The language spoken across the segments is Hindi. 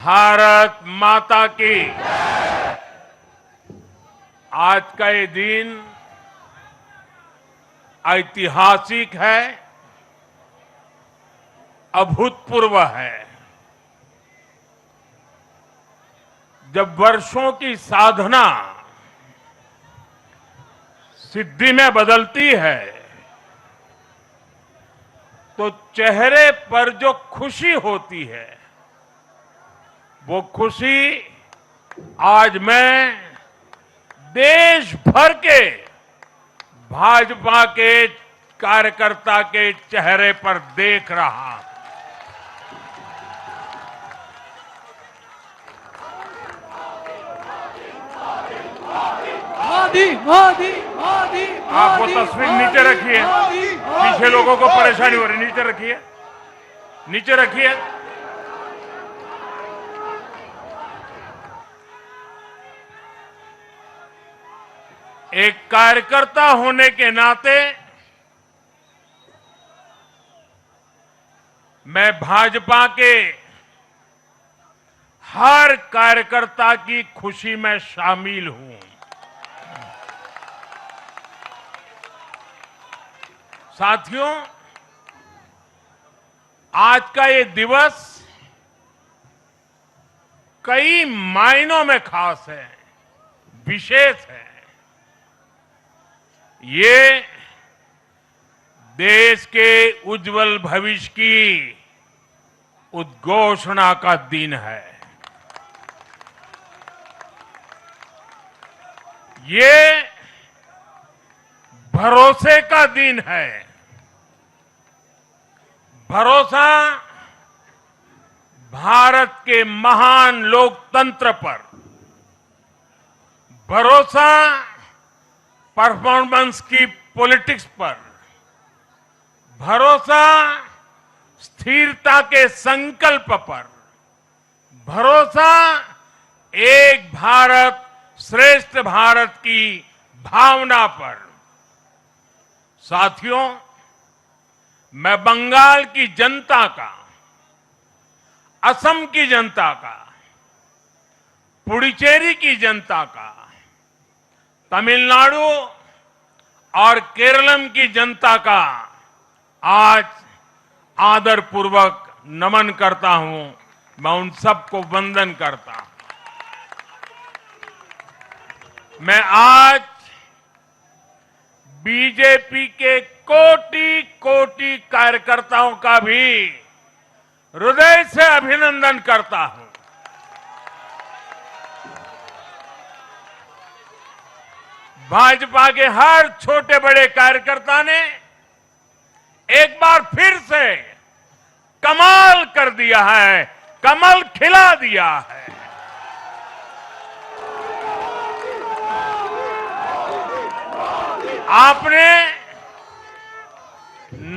भारत माता की। आज का ये दिन ऐतिहासिक है, अभूतपूर्व है। जब वर्षों की साधना सिद्धि में बदलती है तो चेहरे पर जो खुशी होती है वो खुशी आज मैं देश भर के भाजपा के कार्यकर्ता के चेहरे पर देख रहा हूं। मोदी मोदी मोदी। आप वो तस्वीर नीचे रखिए, पीछे लोगों को परेशानी हो रही, नीचे रखिए, नीचे रखिए। एक कार्यकर्ता होने के नाते मैं भाजपा के हर कार्यकर्ता की खुशी में शामिल हूं। साथियों, आज का ये दिवस कई मायनों में खास है, विशेष है। ये देश के उज्जवल भविष्य की उद्घोषणा का दिन है। ये भरोसे का दिन है। भरोसा भारत के महान लोकतंत्र पर, भरोसा परफॉर्मेंस की पॉलिटिक्स पर, भरोसा स्थिरता के संकल्प पर, भरोसा एक भारत श्रेष्ठ भारत की भावना पर। साथियों, मैं बंगाल की जनता का, असम की जनता का, पुडुचेरी की जनता का, तमिलनाडु और केरलम की जनता का आज आदरपूर्वक नमन करता हूं। मैं उन सबको वंदन करता हूं। मैं आज बीजेपी के कोटि कोटि कार्यकर्ताओं का भी हृदय से अभिनंदन करता हूं। भाजपा के हर छोटे बड़े कार्यकर्ता ने एक बार फिर से कमाल कर दिया है, कमल खिला दिया है। आपने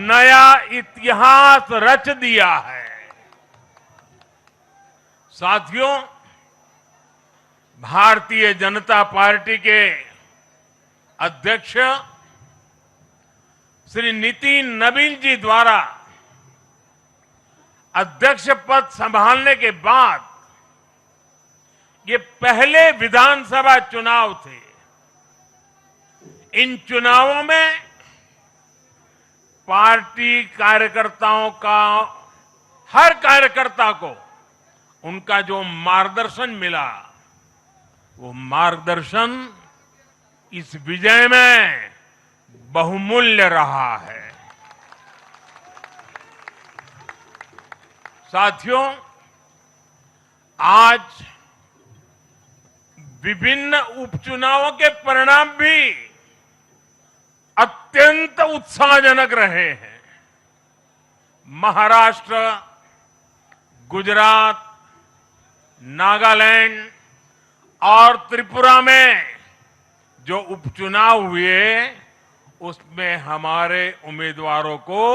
नया इतिहास रच दिया है। साथियों, भारतीय जनता पार्टी के अध्यक्ष श्री नितिन नवीन जी द्वारा अध्यक्ष पद संभालने के बाद ये पहले विधानसभा चुनाव थे। इन चुनावों में पार्टी कार्यकर्ताओं का, हर कार्यकर्ता को उनका जो मार्गदर्शन मिला, वो मार्गदर्शन इस विजय में बहुमूल्य रहा है। साथियों, आज विभिन्न उपचुनावों के परिणाम भी अत्यंत उत्साहजनक रहे हैं। महाराष्ट्र, गुजरात, नागालैंड और त्रिपुरा में जो उपचुनाव हुए उसमें हमारे उम्मीदवारों को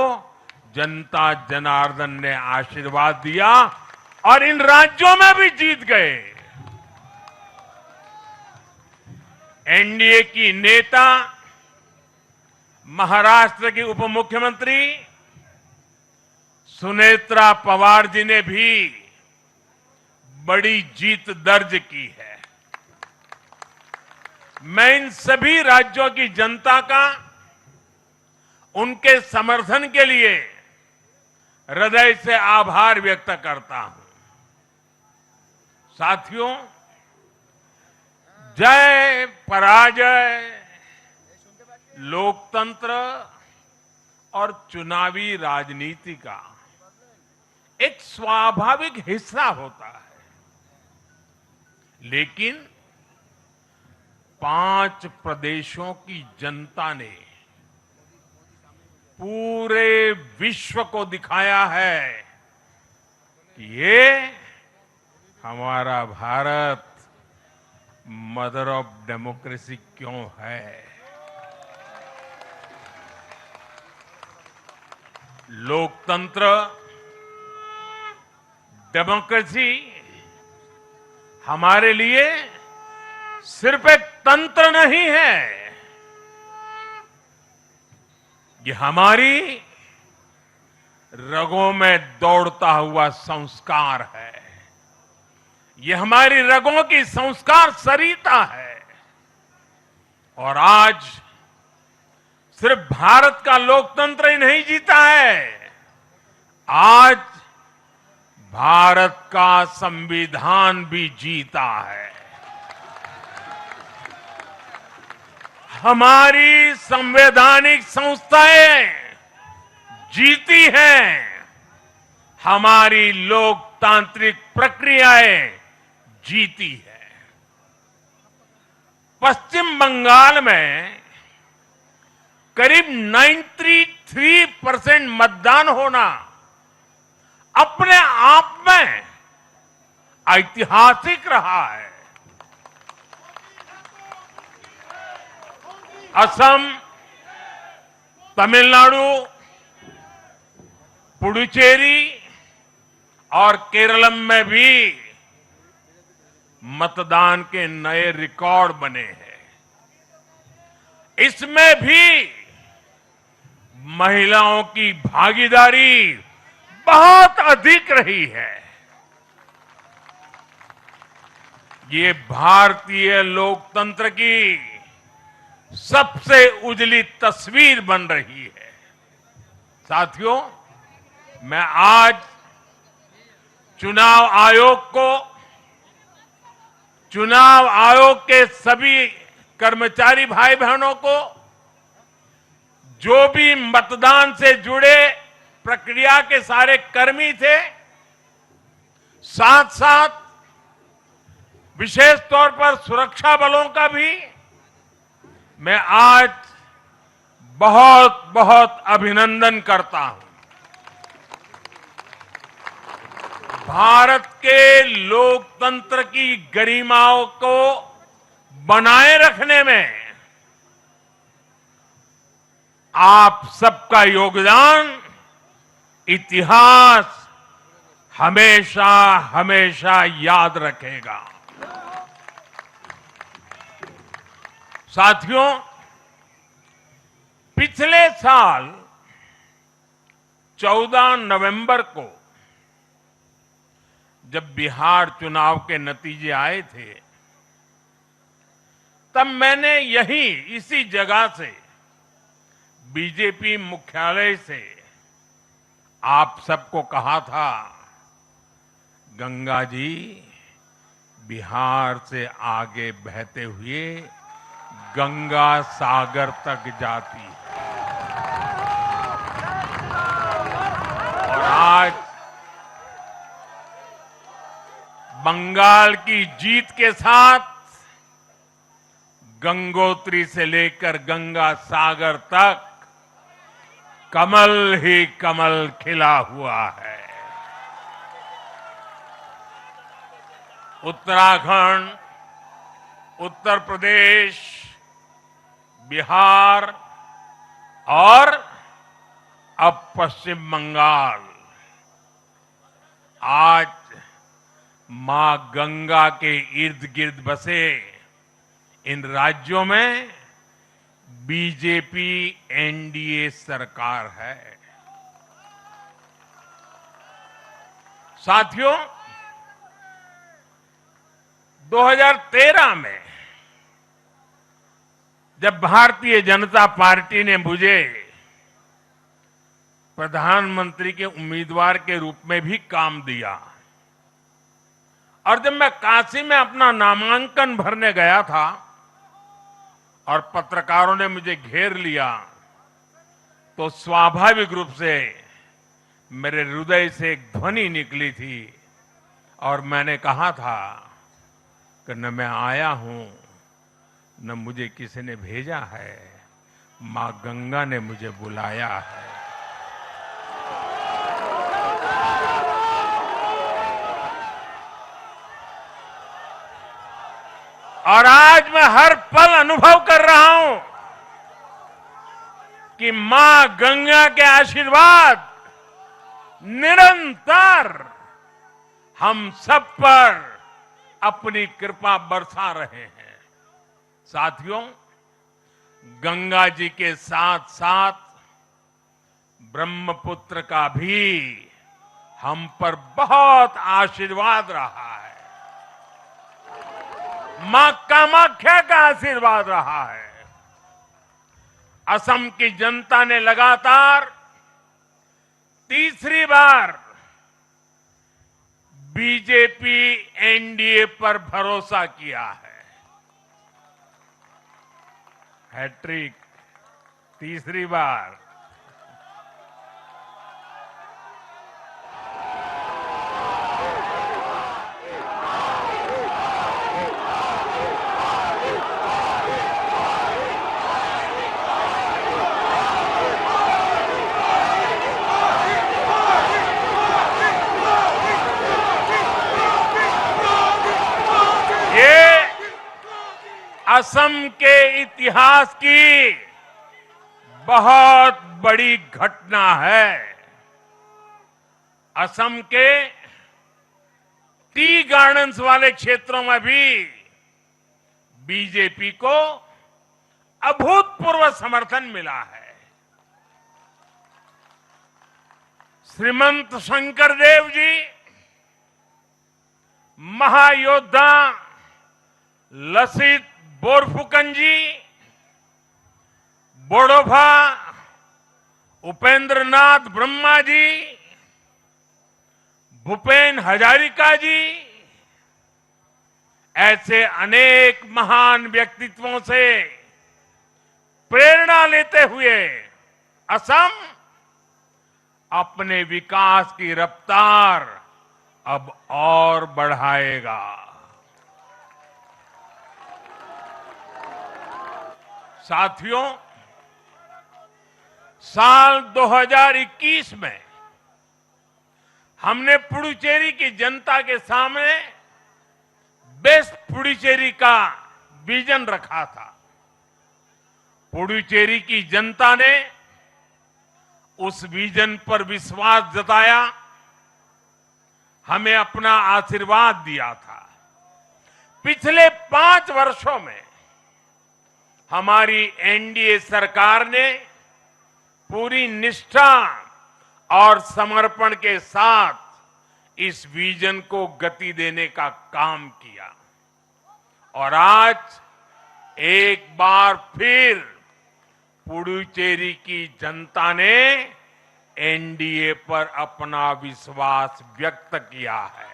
जनता जनार्दन ने आशीर्वाद दिया और इन राज्यों में भी जीत गए। एनडीए की नेता, महाराष्ट्र की उप मुख्यमंत्री सुनेत्रा पवार जी ने भी बड़ी जीत दर्ज की है। मैं इन सभी राज्यों की जनता का उनके समर्थन के लिए हृदय से आभार व्यक्त करता हूं। साथियों, जय पराजय लोकतंत्र और चुनावी राजनीति का एक स्वाभाविक हिस्सा होता है, लेकिन 5 प्रदेशों की जनता ने पूरे विश्व को दिखाया है कि ये हमारा भारत मदर ऑफ डेमोक्रेसी क्यों है। लोकतंत्र, डेमोक्रेसी हमारे लिए सिर्फ एक तंत्र नहीं है, ये हमारी रगों में दौड़ता हुआ संस्कार है। ये हमारी रगों की संस्कार सरिता है। और आज सिर्फ भारत का लोकतंत्र ही नहीं जीता है, आज भारत का संविधान भी जीता है। हमारी संवैधानिक संस्थाएं जीती हैं, हमारी लोकतांत्रिक प्रक्रियाएं जीती है। पश्चिम बंगाल में करीब 93% मतदान होना अपने आप में ऐतिहासिक रहा है। असम, तमिलनाडु, पुडुचेरी और केरल में भी मतदान के नए रिकॉर्ड बने हैं। इसमें भी महिलाओं की भागीदारी बहुत अधिक रही है। ये भारतीय लोकतंत्र की सबसे उजली तस्वीर बन रही है। साथियों, मैं आज चुनाव आयोग के सभी कर्मचारी भाई बहनों को, जो भी मतदान से जुड़े प्रक्रिया के सारे कर्मी थे, साथ साथ विशेष तौर पर सुरक्षा बलों का भी मैं आज बहुत बहुत अभिनंदन करता हूं। भारत के लोकतंत्र की गरिमाओं को बनाए रखने में आप सबका योगदान इतिहास हमेशा हमेशा याद रखेगा। साथियों, पिछले साल 14 नवंबर को जब बिहार चुनाव के नतीजे आए थे, तब मैंने इसी जगह से बीजेपी मुख्यालय से आप सबको कहा था, गंगा जी बिहार से आगे बहते हुए गंगा सागर तक जाती है। और आज बंगाल की जीत के साथ गंगोत्री से लेकर गंगा सागर तक कमल ही कमल खिला हुआ है। उत्तराखंड, उत्तर प्रदेश, बिहार और अब पश्चिम बंगाल, आज मां गंगा के इर्द गिर्द बसे इन राज्यों में बीजेपी एनडीए सरकार है। साथियों, 2013 में जब भारतीय जनता पार्टी ने मुझे प्रधानमंत्री के उम्मीदवार के रूप में भी काम दिया और जब मैं काशी में अपना नामांकन भरने गया था और पत्रकारों ने मुझे घेर लिया तो स्वाभाविक रूप से मेरे हृदय से एक ध्वनि निकली थी और मैंने कहा था कि न मैं आया हूं न मुझे किसी ने भेजा है, मां गंगा ने मुझे बुलाया है। और आज मैं हर पल अनुभव कर रहा हूं कि मां गंगा के आशीर्वाद निरंतर हम सब पर अपनी कृपा बरसा रहे हैं। साथियों, गंगा जी के साथ साथ ब्रह्मपुत्र का भी हम पर बहुत आशीर्वाद रहा है। मां कामाख्या का आशीर्वाद रहा है। असम की जनता ने लगातार तीसरी बार बीजेपी एनडीए पर भरोसा किया है। हैट्रिक, तीसरी बार। असम के इतिहास की बहुत बड़ी घटना है। असम के टी गार्डन्स वाले क्षेत्रों में भी बीजेपी को अभूतपूर्व समर्थन मिला है। श्रीमंत शंकरदेव जी, महायोद्धा लसित बोरफुकन जी, बोडोफा उपेंद्र नाथ ब्रह्मा जी, भूपेन हजारिका जी, ऐसे अनेक महान व्यक्तित्वों से प्रेरणा लेते हुए असम अपने विकास की रफ्तार अब और बढ़ाएगा। साथियों, साल 2021 में हमने पुडुचेरी की जनता के सामने बेस्ट पुडुचेरी का विजन रखा था। पुडुचेरी की जनता ने उस विजन पर विश्वास जताया, हमें अपना आशीर्वाद दिया था। पिछले 5 वर्षों में हमारी एनडीए सरकार ने पूरी निष्ठा और समर्पण के साथ इस विजन को गति देने का काम किया और आज एक बार फिर पुडुचेरी की जनता ने एनडीए पर अपना विश्वास व्यक्त किया है।